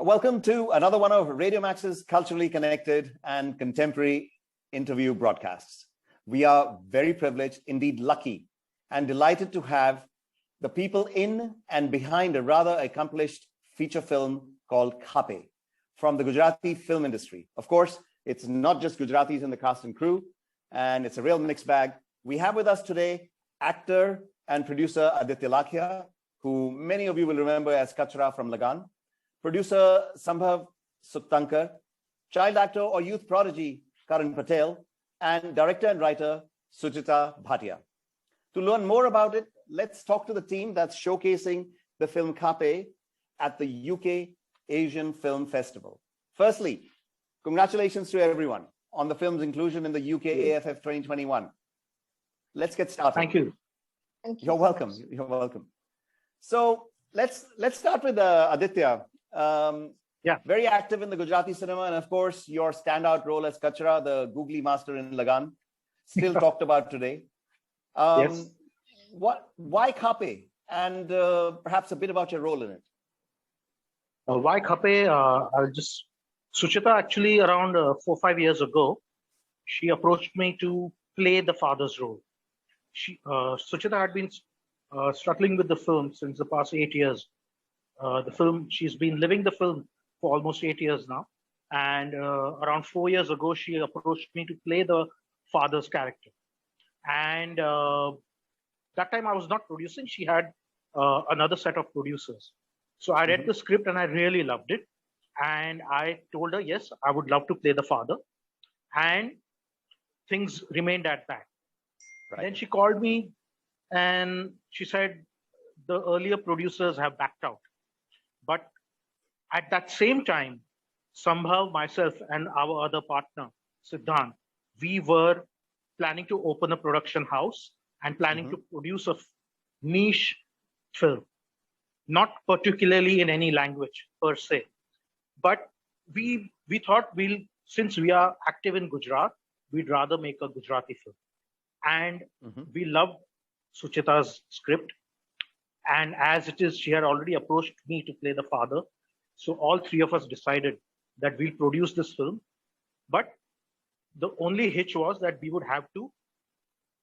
Welcome to another one of Radio Maxx's culturally connected and contemporary interview broadcasts. We are very privileged, indeed lucky, and delighted to have the people in and behind a rather accomplished feature film called Khape from the Gujarati film industry. Of course, it's not just Gujaratis in the cast and crew, and it's a real mixed bag. We have with us today actor and producer Aditya Lakhia, who many of you will remember as Kachra from Lagaan, producer Sambhav Suktankar, child actor or youth prodigy Karan Patel, and director and writer Suchita Bhhatia. To learn more about it, let's talk to the team that's showcasing the film Khape at the UK Asian Film Festival. Firstly, congratulations to everyone on the film's inclusion in the UK AFF 2021. Let's get started. Thank you. You're welcome. You're welcome. So let's start with Aditya. Very active in the Gujarati cinema, and of course, your standout role as Kachra, the googly master in Lagaan, still talked about today. Yes. Why Khape, and perhaps a bit about your role in it? Why Khape? Suchita actually around 4 or 5 years ago, she approached me to play the father's role. Suchita had been struggling with the film since the past 8 years. She's been living the film for almost 8 years now. And around 4 years ago, she approached me to play the father's character. And that time I was not producing. She had another set of producers. So I read the script and I really loved it. And I told her, yes, I would love to play the father. And things remained at that. Right. Then she called me and she said, the earlier producers have backed out. But at that same time, Sambhav, myself, and our other partner, Siddhant, we were planning to open a production house and planning to produce a niche film, not particularly in any language per se. But we thought since we are active in Gujarat, we'd rather make a Gujarati film. And we loved Suchita's script. And as it is, she had already approached me to play the father. So all three of us decided that we'll produce this film. But the only hitch was that we would have to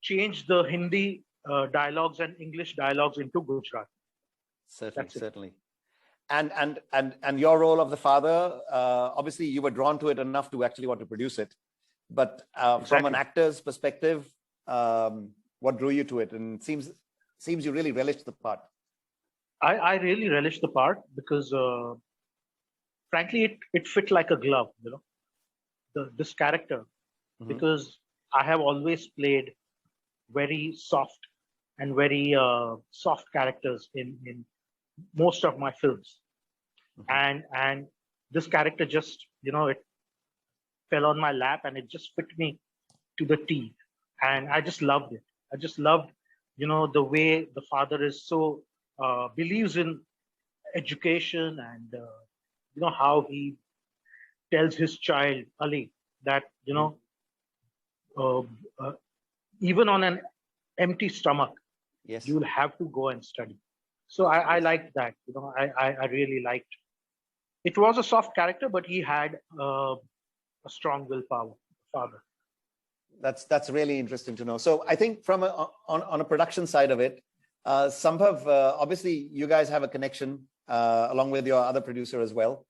change the Hindi dialogues and English dialogues into Gujarati. Certainly. And your role of the father, obviously you were drawn to it enough to actually want to produce it. But from an actor's perspective, what drew you to it? And it seems you really relished the part. I really relished the part because, frankly, it fit like a glove, this character, because I have always played very soft and very soft characters in most of my films. And this character just, it fell on my lap and it just fit me to the T. And I just loved it. I just loved, the way the father is so believes in education and, how he tells his child, Ali, that, even on an empty stomach, yes, you will have to go and study. So I liked that, I really liked. It was a soft character, but he had a strong willpower, father. That's really interesting to know. So I think from on a production side of it, Sambhav, obviously you guys have a connection along with your other producer as well.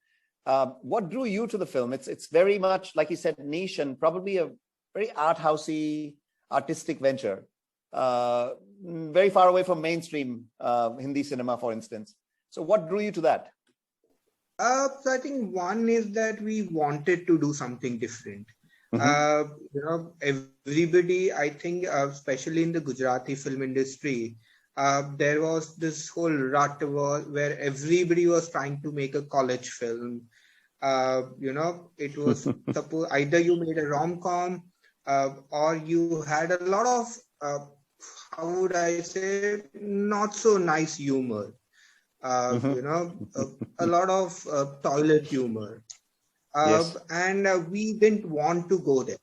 What drew you to the film? It's very much, like you said, niche and probably a very art housey, artistic venture. Very far away from mainstream Hindi cinema, for instance. So what drew you to that? So I think one is that we wanted to do something different. Everybody, I think, especially in the Gujarati film industry, there was this whole rut where everybody was trying to make a college film. It was either you made a rom-com or you had a lot of, how would I say, not so nice humor. A lot of toilet humor. Yes. And we didn't want to go there.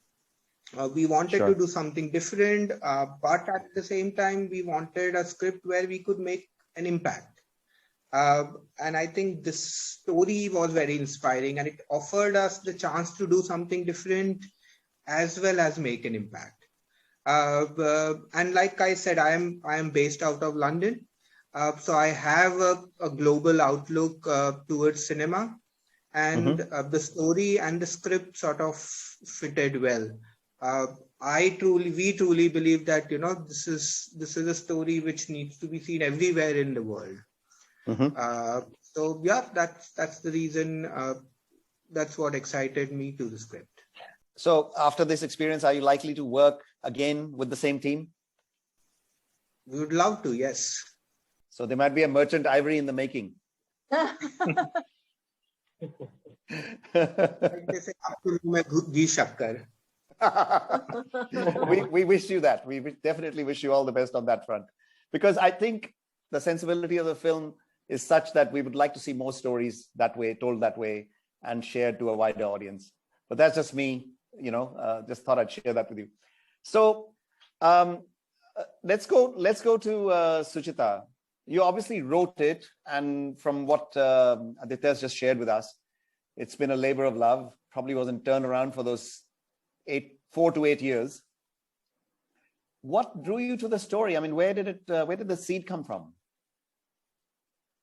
We wanted to do something different, but at the same time, we wanted a script where we could make an impact. And I think this story was very inspiring, and it offered us the chance to do something different as well as make an impact. And like I said, I am based out of London, so I have a global outlook towards cinema, and the story and the script sort of fitted well. We truly believe that this is a story which needs to be seen everywhere in the world. So yeah, that's the reason. That's what excited me to the script. So after this experience, are you likely to work again with the same team? We would love to, yes. So there might be a Merchant Ivory in the making. We wish you that. We definitely wish you all the best on that front, because I think the sensibility of the film is such that we would like to see more stories that way, told that way, and shared to a wider audience. But that's just me, just thought I'd share that with you. So let's go to Suchita. You obviously wrote it, and from what Aditya has just shared with us, it's been a labor of love. Probably wasn't turned around for those 4 to 8 years. What drew you to the story? I mean, where did the seed come from?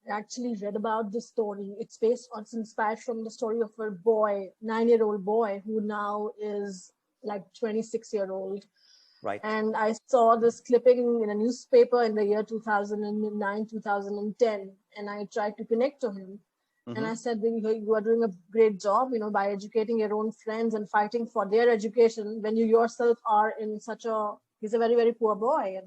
I actually read about the story. It's inspired from the story of a boy, 9-year-old boy, who now is like 26-year-old. Right. And I saw this clipping in a newspaper in the year 2009, 2010, and I tried to connect to him. And I said, you are doing a great job, by educating your own friends and fighting for their education when you yourself are in he's a very, very poor boy,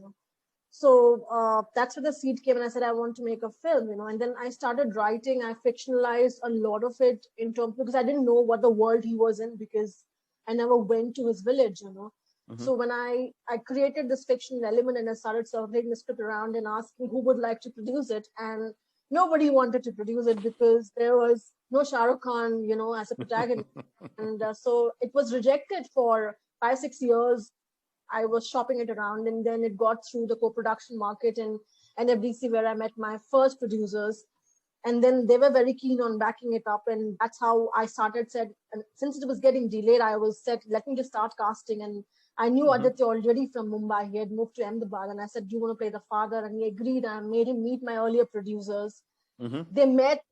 So that's where the seed came, and I said, I want to make a film, and then I started writing. I fictionalized a lot of it because I didn't know what the world he was in, because I never went to his village, So when I created this fictional element and I started circulating the script around and asking who would like to produce it, and nobody wanted to produce it because there was no Shah Rukh Khan, as a protagonist. And so it was rejected for 5-6 years. I was shopping it around, and then it got through the co-production market and NFDC, where I met my first producers. And then they were very keen on backing it up. And that's how I said, and since it was getting delayed, I said, let me just start casting. And I knew Aditya already from Mumbai. He had moved to Ahmedabad, and I said, do you want to play the father? And he agreed. I made him meet my earlier producers. They met,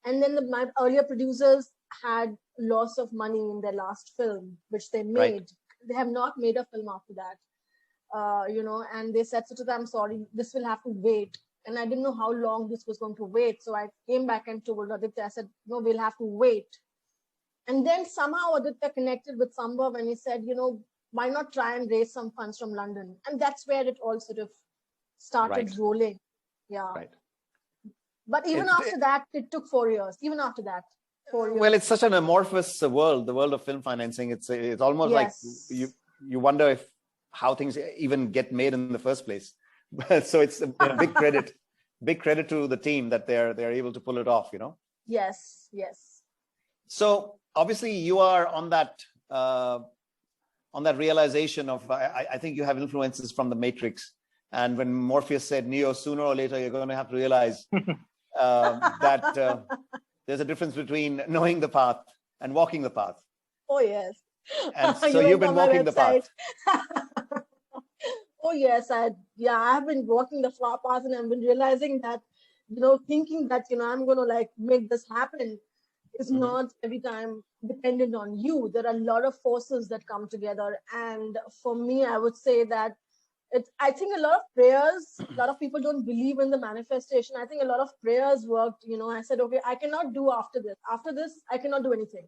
and then my earlier producers had loss of money in their last film, which they made. Right. They have not made a film after that, and they said, Suchita, I'm sorry, this will have to wait. And I didn't know how long this was going to wait. So I came back and told Aditya, I said, no, we'll have to wait. And then somehow Aditya connected with Sambhav, and he said, why not try and raise some funds from London? And that's where it all sort of started rolling. Yeah. Right. But even after that, it took 4 years. Even after that, 4 years. Well, it's such an amorphous world, the world of film financing. It's almost like you wonder how things even get made in the first place. So it's a big credit to the team that they're able to pull it off, Yes. So obviously you are on that realization of, I think you have influences from the Matrix. And when Morpheus said, Neo, sooner or later, you're going to have to realize that there's a difference between knowing the path and walking the path. Oh, yes. And so you've been walking the path. Oh, yes. I've been walking the path, and I've been realizing that, thinking that, I'm going to make this happen is not every time dependent on you. There are a lot of forces that come together. And for me, I would say that I think a lot of prayers, a lot of people don't believe in the manifestation. I think a lot of prayers worked. I said, okay, I cannot do after this. After this, I cannot do anything.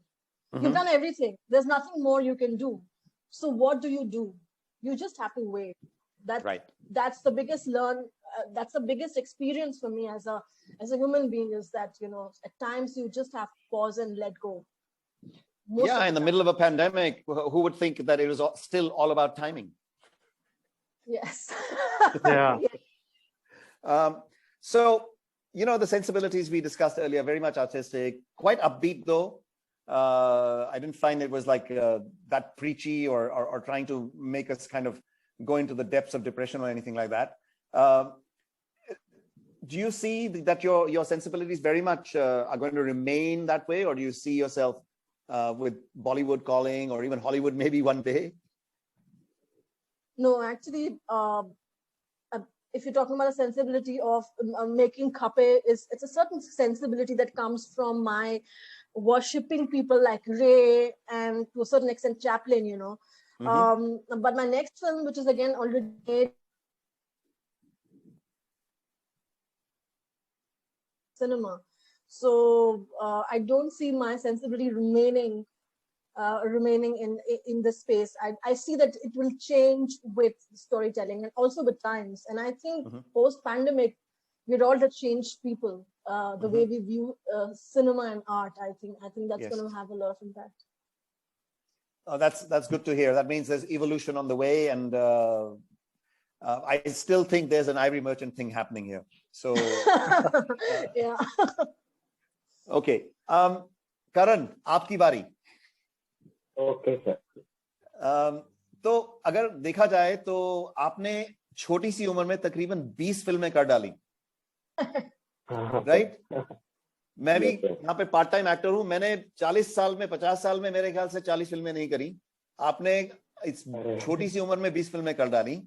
You've done everything. There's nothing more you can do. So what do? You just have to wait. That's the biggest that's the biggest experience for me as a human being, is that, at times you just have to pause and let go. In the middle of a pandemic, who would think that it was still all about timing? Yes. Yeah. So, the sensibilities we discussed earlier, very much artistic, quite upbeat though. I didn't find it was that preachy or trying to make us kind of go into the depths of depression or anything like that. do you see that your sensibilities very much are going to remain that way, or do you see yourself with Bollywood calling, or even Hollywood maybe one day? No, actually, if you're talking about a sensibility of making Khape, it's a certain sensibility that comes from my worshipping people like Ray and to a certain extent Chaplin, you know. Mm-hmm. But my next film, which is again already made, cinema. So I don't see my sensibility remaining in this space. I see that it will change with storytelling and also with times. And I think post-pandemic, we're all to change people, the way we view cinema and art. I think that's going to have a lot of impact. Oh, that's good to hear. That means there's evolution on the way, and I still think there's an Ivory Merchant thing happening here. So yeah. Okay, Karan, आपकी बारी. Okay sir. तो अगर देखा जाए तो आपने छोटी सी उम्र में तकरीबन 20 फिल्में कर डाली, राइट? मैं भी यहाँ पे पार्ट टाइम एक्टर हूँ. मैंने 40 साल में 50 साल में मेरे ख्याल से 40 फिल्में नहीं करी. आपने इस छोटी सी उम्र में 20 फिल्में कर डाली.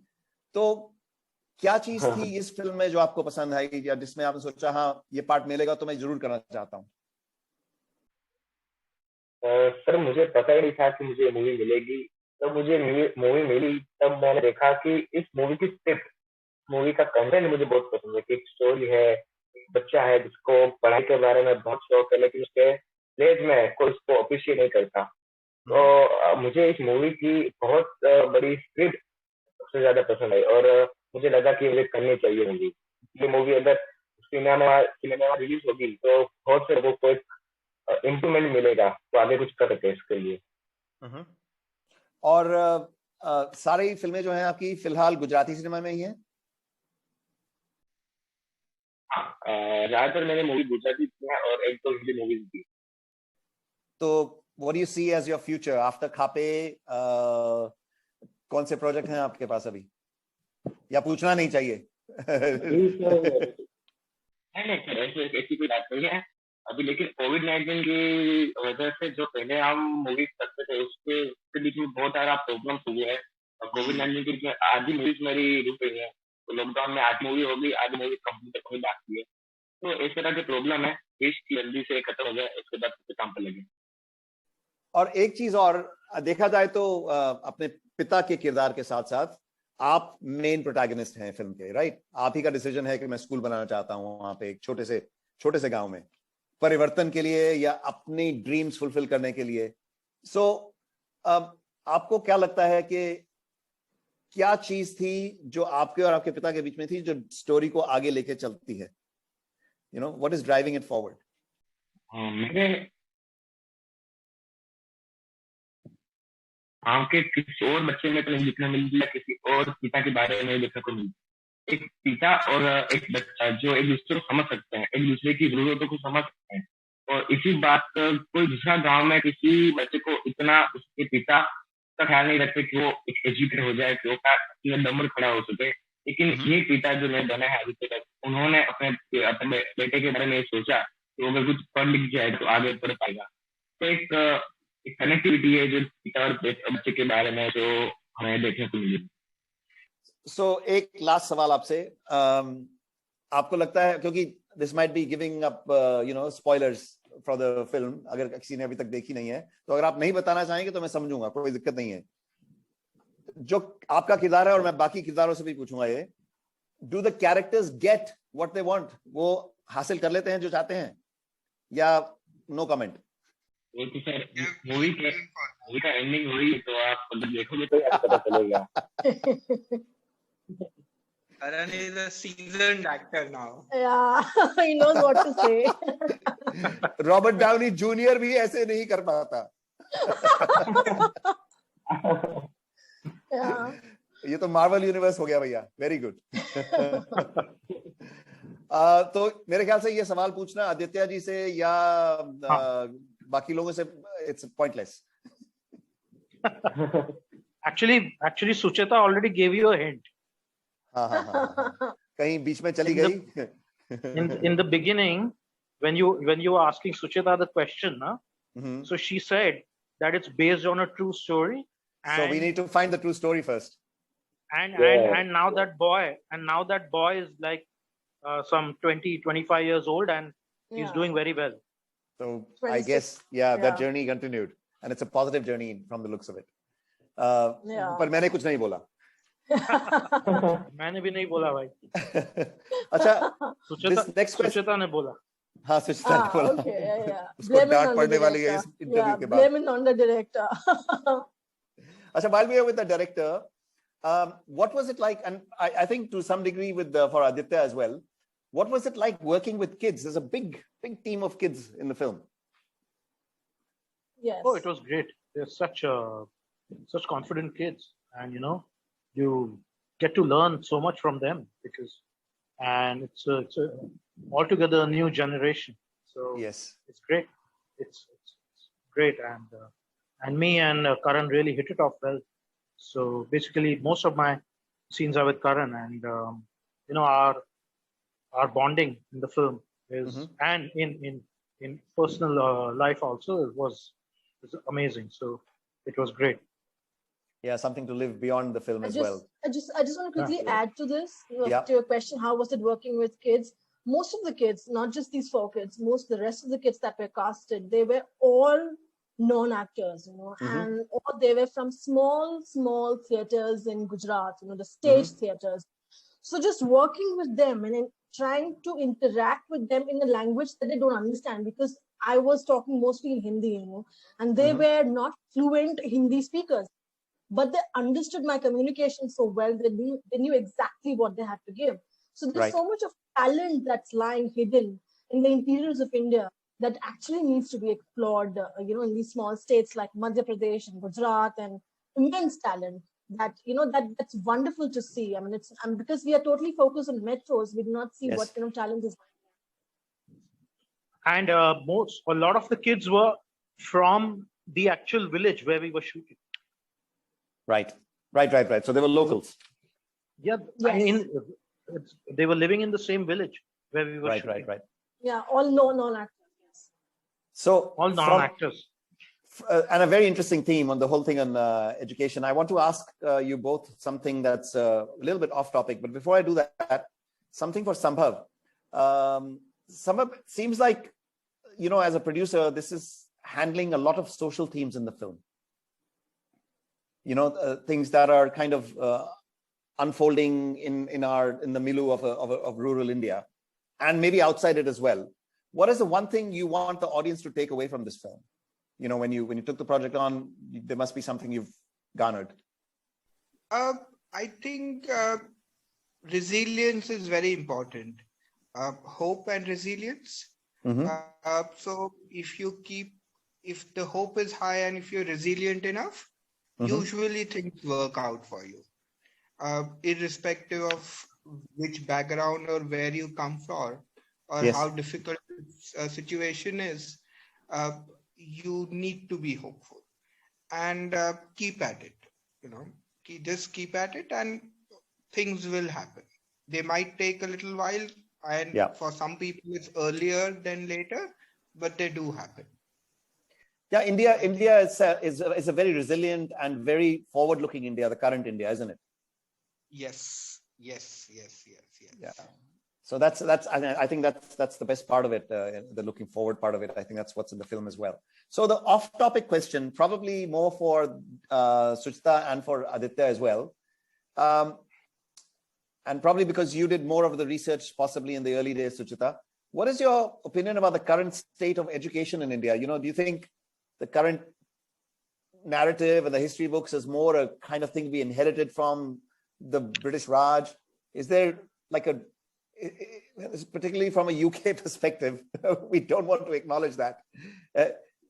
तो क्या चीज थी इस फिल्म में जो आपको पसंद आई, या जिसमें आपने सोचा हाँ ये पार्ट मिलेगा तो मैं जरूर करना चाहता हूँ? सर मुझे पता ही नहीं था कि मुझे मूवी मिलेगी. तब मुझे मूवी मिली, तब मैंने देखा कि इस मूवी की स्क्रिप्ट, मूवी का कंटेंट मुझे बहुत पसंद है. कि एक स्टोरी है, एक बच्चा है जिसको पढ़ाई के बारे में बहुत शौक है, लेकिन उसके विलेज में कोई उसको अप्रिशिएट नहीं करता. तो मुझे इस मूवी की बहुत बड़ी स्क्रिप्ट सबसे ज्यादा पसंद आई, और मुझे लगा कि मुझे करनी चाहिए मूवी. ये मूवी अगर सिनेमा रिलीज होगी तो बहुत से लोगों को एक इम्प्रूवमेंट मिलेगा, तो आगे कुछ कर सकते हैं इसके लिए. और सारी फिल्में जो हैं आपकी फिलहाल गुजराती सिनेमा में ही हैं? ज्यादातर मैंने मूवी गुजराती की है और एक दो हिंदी मूवीज की. तो what do you see as your future after Khape? कौन से प्रोजेक्ट हैं आपके पास अभी, या पूछना नहीं चाहिए? नहीं, ऐसी कोई बात नहीं है अभी. लेकिन कोविड-19 की वजह से जो पहले हम मूवीज करते थे उसके बीच में बहुत सारा प्रॉब्लम हुए हैं. और कोविड-19 के बीच में आधी मूवीज मेरी रुक गई है. तो लॉकडाउन में आधी मूवी हो गई, आधी मूवी कंप्लीट होनी बाकी है. तो इस तरह के प्रॉब्लम है. जल्दी से खत्म हो जाए, उसके बाद काम पर लगे. और एक चीज और देखा जाए तो अपने पिता के किरदार के साथ साथ आप मेन प्रोटैगनिस्ट हैं फिल्म के, राइट? आप ही का डिसीजन है कि मैं स्कूल बनाना चाहता हूँ वहां पे एक छोटे से गांव में, परिवर्तन के लिए या अपनी ड्रीम्स फुलफिल करने के लिए. सो आपको क्या लगता है कि क्या चीज थी जो आपके और आपके पिता के बीच में थी जो स्टोरी को आगे लेके चलती है? You know, what is driving it forward? के किसी और बच्चे में तो नहीं लिखना मिलती, या किसी और पिता के बारे में लिखने को मिलती. एक पिता और एक बच्चा जो एक दूसरे को समझ सकते हैं, एक दूसरे की जरूरतों को समझ सकते हैं. और इसी बात कोई दूसरा गांव में किसी बच्चे को इतना उसके पिता का ख्याल नहीं रखते कि वो एक एजुकेटेड हो जाए, कि वो अपने दम पर खड़ा हो सके. लेकिन ये पिता जो मैं बना है आदित्य, उन्होंने अपने बेटे के बारे में सोचा कि अगर कुछ पढ़ लिख जाए तो आगे बढ़ पाएगा. तो एक कनेक्टिविटी है जो पिता और बच्चे के बारे में जो हमें देखने को मिली. सो एक लास्ट सवाल आपसे. आपको लगता है, क्योंकि this might be giving up you know spoilers for the film, अगर किसी ने अभी तक देखी नहीं है तो अगर आप नहीं बताना चाहेंगे तो मैं समझूंगा, कोई दिक्कत नहीं है. जो आपका किरदार है, और मैं बाकी किरदारों से भी पूछूंगा, ये do the characters get what they want? वो हासिल कर लेते हैं जो चाहते हैं, या नो कमेंट? वो तो सर मूवी का एंडिंग हुई तो आप देखोगे तो आपको पता चलेगा. Karan is a seasoned actor now. Yeah, he knows what to say. Robert Downey junior भी ऐसे नहीं कर पाता. Yeah. ये तो मार्वल यूनिवर्स हो गया भैया. Very good. तो मेरे ख्याल से ये सवाल पूछना आदित्य जी से या बाकी लोगों से it's pointless. Actually, Suchita already gave you a hint. हाँ. कहीं बीच में चली गई. in the beginning, when you were asking Suchita the question, so she said that it's based on a true story. So we need to find the true story first. And now that boy is like some 20-25 years old, and he's doing very well. So I guess that journey continued, and it's a positive journey from the looks of it. पर मैंने कुछ नहीं बोला. मैंने भी नहीं बोला भाई. अच्छा, this next question. सुचिता ने बोला. हाँ, सुचिता ने बोला. Okay, उसको डांट पड़ने वाली है इस इंटरव्यू के बाद. Blame it on the director. अच्छा, while we are with the director, what was it like? And I think to some degree with for Aditya as well, what was it like working with kids? There's a big team of kids in the film. Yes. Oh, it was great. They're such confident kids, and you get to learn so much from them and it's a altogether new generation. So yes, it's great. It's great, and me and Karan really hit it off well. So basically, most of my scenes are with Karan, and our bonding in the film is, and in personal life also was amazing. So it was great. Yeah, something to live beyond the film as well. I just want to quickly add to this, to your question, how was it working with kids? Most of the kids, not just these 4 kids, the rest of the kids that were casted, they were all non-actors, and all they were from small theaters in Gujarat, the stage theaters. So just working with them and trying to interact with them in a language that they don't understand, because I was talking mostly in Hindi, and they were not fluent Hindi speakers. But they understood my communication so well, they knew exactly what they had to give. So there's so much of talent that's lying hidden in the interiors of India that actually needs to be explored, in these small states like Madhya Pradesh and Gujarat, and immense talent that, that's wonderful to see. I mean, it's because we are totally focused on metros, we do not see what kind of talent is. And a lot of the kids were from the actual village where we were shooting. Right. So they were locals. Yeah, yes. They were living in the same village where we were shooting. Right. Yeah, all non-actors. Yes. So all non-actors. And a very interesting theme on the whole thing on education. I want to ask you both something that's a little bit off topic, but before I do that, something for Sambhav. Sambhav, seems like, as a producer, this is handling a lot of social themes in the film. Things that are kind of unfolding in the milieu of rural India, and maybe outside it as well. What is the one thing you want the audience to take away from this film? When you took the project on, there must be something you've garnered. I think resilience is very important. Hope and resilience. So if the hope is high and if you're resilient enough, usually things work out for you, irrespective of which background or where you come from, or how difficult a situation is. You need to be hopeful and keep at it. Just keep at it, and things will happen. They might take a little while, and for some people it's earlier than later, but they do happen. Yeah, India is a very resilient and very forward-looking India, the current India, isn't it? Yes. Yeah. So that's I think that's the best part of it, the looking forward part of it. I think that's what's in the film as well. So the off-topic question, probably more for Suchita and for Aditya as well, and probably because you did more of the research possibly in the early days, Suchita. What is your opinion about the current state of education in India? Do you think the current narrative and the history books is more a kind of thing we inherited from the British Raj? Is there particularly from a UK perspective, we don't want to acknowledge that.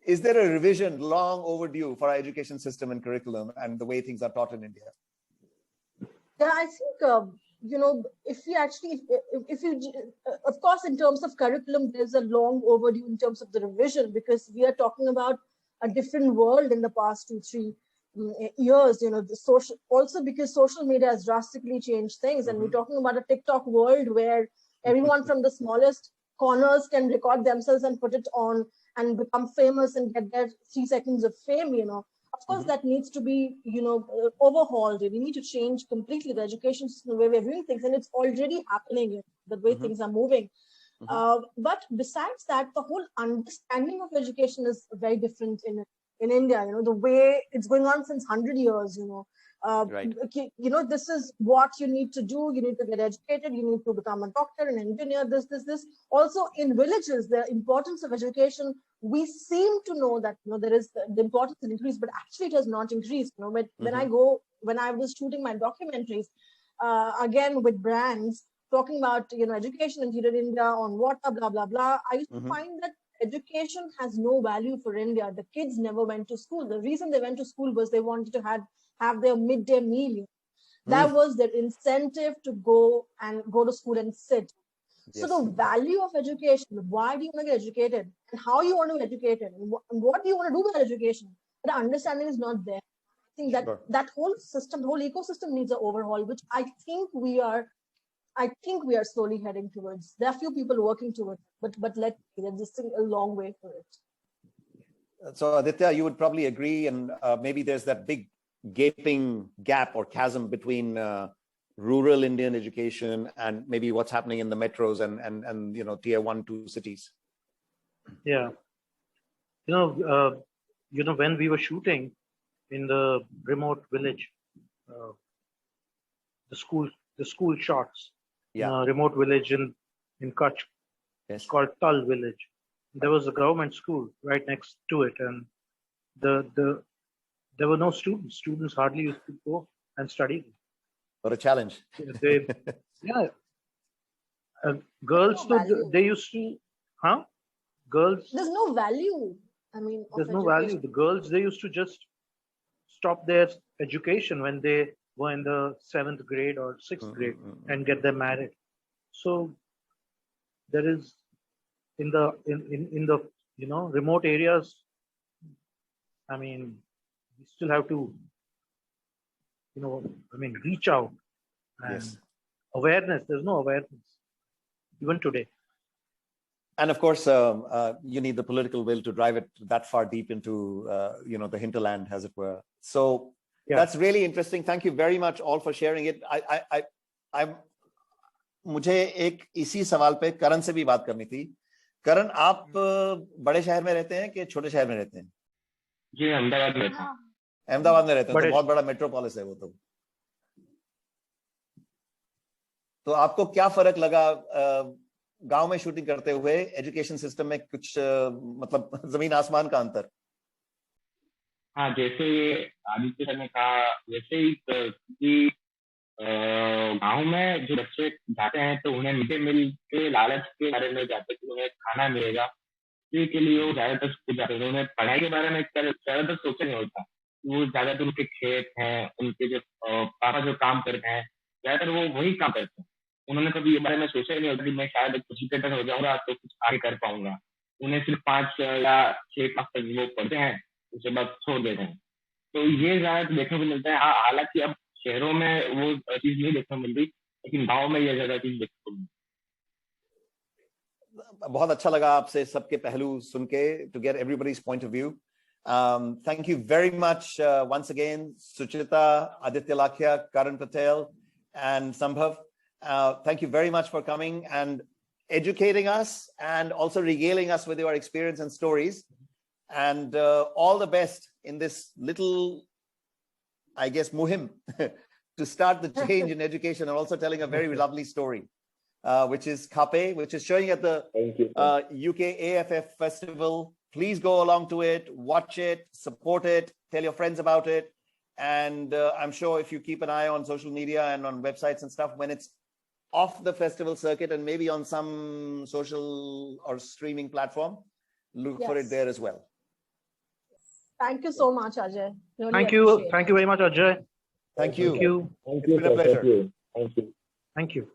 Is there a revision long overdue for our education system and curriculum and the way things are taught in India? Yeah, I think, if you, of course, in terms of curriculum, there's a long overdue in terms of the revision, because we are talking about a different world in the past 2-3 years, also because social media has drastically changed things. And we're talking about a TikTok world where Everyone from the smallest corners can record themselves and put it on and become famous and get their 3 seconds of fame, Of course, that needs to be, overhauled. We need to change completely the education system, the way we're doing things, and it's already happening, the way things are moving. But besides that, the whole understanding of education is very different in India. The way it's going on since 100 years. Right. This is what you need to do. You need to get educated. You need to become a doctor, an engineer. This. Also, in villages, the importance of education. We seem to know that there is the importance has increased, but actually it has not increased. When I was shooting my documentaries, again with brands, talking about education in rural India on water, blah blah blah. I used to find that education has no value for India. The kids never went to school. The reason they went to school was they wanted to have their midday meal. That was their incentive to go to school and sit. Yes. So the value of education, why do you want to get educated, and how you want to get educated, and what do you want to do with education? The understanding is not there. I think that whole system, the whole ecosystem needs an overhaul, which I think we are slowly heading towards. There are few people working towards it, but there's still a long way for it. So Aditya, you would probably agree, and maybe there's that big gaping gap or chasm between rural Indian education and maybe what's happening in the metros and tier 1, 2 cities. Yeah, when we were shooting in the remote village, the school shots. Yeah. Remote village in Kachra. Yes. Called Tal village. There was a government school right next to it, and there were no students. Students hardly used to go and study. What a challenge. Girls, they used to, girls. There's no value. There's no value. The girls, they used to just stop their education when they were in the 7th grade or 6th grade and get them married. So there is in the remote areas, we still have to reach out. And yes. Awareness, there's no awareness even today. And of course, you need the political will to drive it that far deep into the hinterland, as it were. So that's really interesting. Thank you very much all for sharing it. मुझे एक इसी सवाल पे करण से भी बात करनी थी. करण, आप बड़े शहर में रहते हैं कि छोटे शहर में रहते हैं? जी, अहमदाबाद में रहता हूं. अहमदाबाद में रहते हैं, तो बहुत बड़ा मेट्रोपोलिस है वो तो आपको क्या फर्क लगा गांव में शूटिंग करते हुए? एजुकेशन सिस्टम में कुछ मतलब जमीन आसमान का अंतर? हाँ, जैसे आदित्य सर ने कहा वैसे ही कि गांव में जो बच्चे जाते हैं तो उन्हें मिड डे मील के लालच के बारे में जाते कि उन्हें खाना मिलेगा, के लिए वो ज्यादातर स्कूल जाते हैं. उन्हें पढ़ाई के बारे में ज्यादातर सोचा नहीं होता. वो ज्यादातर उनके खेत हैं, उनके जो पापा जो काम करते हैं, ज्यादातर वो वही काम करते हैं. उन्होंने कभी ये बारे में सोचा ही नहीं होता कि मैं शायद एजुकेटेड हो जाऊंगा तो कुछ आगे कर पाऊंगा. उन्हें सिर्फ 5 या 6 क्लास तक वो पढ़ते हैं, उसके बाद छोड़ देते हैं. तो ये ज्यादा देखने को मिलता है. हालांकि अब शहरों में वो चीज नहीं देखने को मिल रही, लेकिन गाँव में ये ज्यादा चीज देखने को मिलती. बहुत अच्छा लगा आपसे सबके पहलू सुन के, to get everybody's point of view. Thank you very much once again, Suchita, Aditya Lakhia, Karan Patel, and Sambhav. Thank you very much for coming and educating us and also regaling us with your experience and stories. And all the best in this little, I guess, muhim to start the change in education, and also telling a very lovely story, which is Khape, which is showing at the UK AFF Festival. Please go along to it, watch it, support it, tell your friends about it. And I'm sure if you keep an eye on social media and on websites and stuff, when it's off the festival circuit and maybe on some social or streaming platform, look for it there as well. Thank you so much, Ajay. Really Thank you. Thank you very much, Ajay. Thank you. Thank you. It's been a pleasure. Thank you. Thank you.